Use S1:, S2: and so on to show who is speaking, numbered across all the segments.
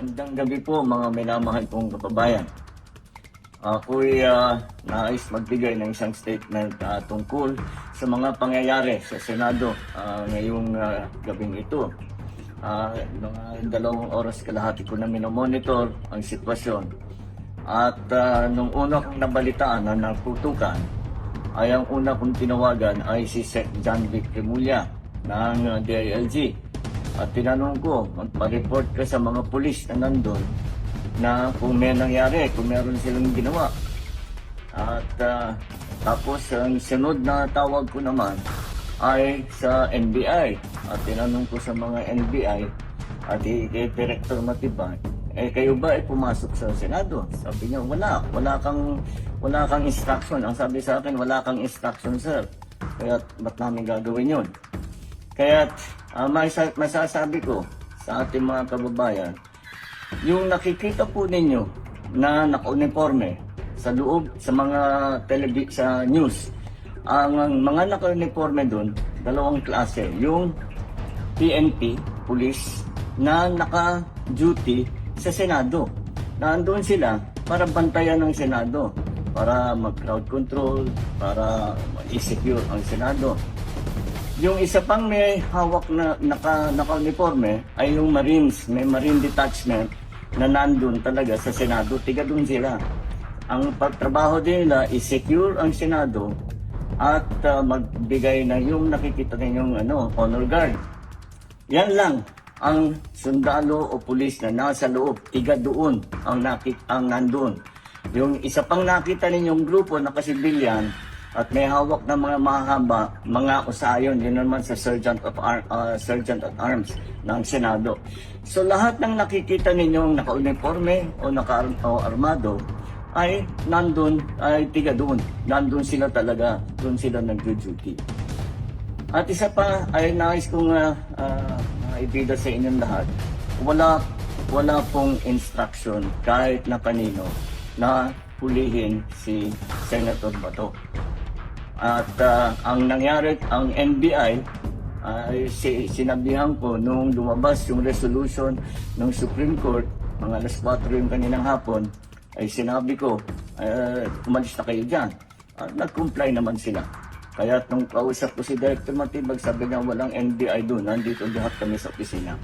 S1: Magandang gabi po mga minamahal kong kababayan. Ako'y nais magbigay ng isang statement tungkol sa mga pangyayari sa Senado ngayong gabing ito. Mga 2 oras kalahati ko na minomonitor ang sitwasyon. At nung una kong nabalitaan na naputukan, ay ang una kong tinawagan ay si Sec. John Vic Remulla ng DILG. At tinanong ko, magpa-report ka sa mga pulis na nandun na kung may nangyari, kung meron silang ginawa. At tapos ang sunod na tawag ko naman ay sa NBI. At tinanong ko sa mga NBI at kay Director Matibay, kayo ba ay pumasok sa Senado? Sabi niya, wala kang instruction. Ang sabi sa akin, wala kang instruction, sir. Kaya ba't namin gagawin yun? Kaya masasabi ko sa ating mga kababayan, yung nakikita po ninyo na naka-uniforme sa loob sa mga sa news, ang mga naka-uniforme doon, 2 klase. Yung PNP, police, na naka-duty sa Senado. Nandoon sila para bantayan ng Senado, para mag-crowd control, para i-secure ang Senado. Yung isa pang may hawak na naka-uniforme ay yung Marines, may Marine Detachment na nandun talaga sa Senado, tiga doon sila. Ang pagtrabaho nila is secure ang Senado at magbigay na yung nakikita ninyong honor guard. Yan lang ang sundalo o pulis na nasa loob, tiga doon ang nandun. Yung isa pang nakita ninyong grupo na kasibilyan at may hawak na mga mahaba, mga usayon, yun naman sa Sergeant at Arms ng Senado. So lahat ng nakikita ninyong naka-uniforme o naka-armado ay nandun, ay tiga doon. Nandun sila talaga, doon sila nag-duty. At isa pa ay nais kong maibida sa inyong lahat, wala pong instruction kahit na kanino na hulihin si Senator Bato. At ang nangyari, ang NBI, sinabihan ko nung lumabas yung resolution ng Supreme Court, mga alas 4 yung kaninang hapon, ay sinabi ko, umalis na kayo dyan. Nag-comply naman sila. Kaya nung kausap ko si Director Matibag, sabi niya walang NBI doon, nandito lahat kami sa opisina.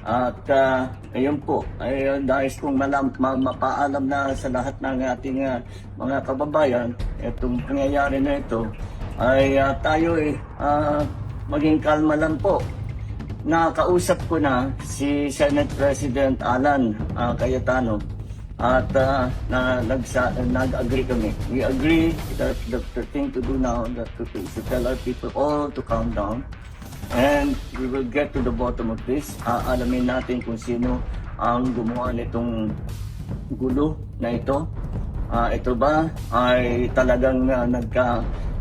S1: At ayun po, ay nais kong mapaalam na sa lahat ng ating mga kababayan, itong pangyayari na ito, ay tayo maging kalma lang po. Nakausap ko na si Senate President Alan Cayetano at nag-agree kami. We agree that the thing to do now is to tell our people all to calm down. And we will get to the bottom of this. Alamin natin kung sino ang gumawa nitong gulo na ito. Ito ba ay talagang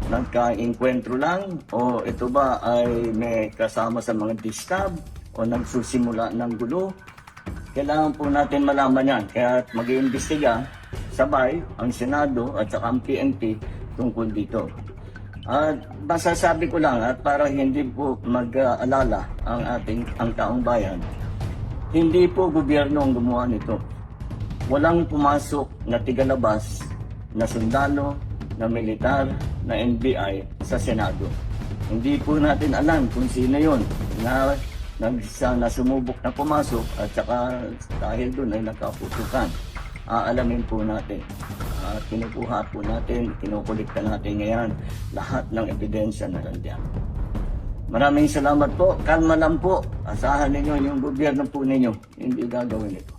S1: nagka-enkwentro lang? O ito ba ay may kasama sa mga distab? O nagsusimula ng gulo? Kailangan po natin malaman yan. Kaya mag-iimbestiga sabay ang Senado at saka ang PNP tungkol dito. At masasabi ko lang at para hindi po mag-alala ang taong bayan, hindi po gobyerno ang gumawa nito. Walang pumasok na tigalabas na sundalo, na militar, na NBI sa Senado. Hindi po natin alam kung sino yun na sumubok na pumasok at saka dahil doon ay nagkaputukan. Aalamin po natin. Kinukuha po natin, kinukulikta natin ngayon lahat ng ebidensya na nandiyan. Maraming salamat po. Kalma lang po. Asahan ninyo yung gobyerno po ninyo. Hindi gagawin ito.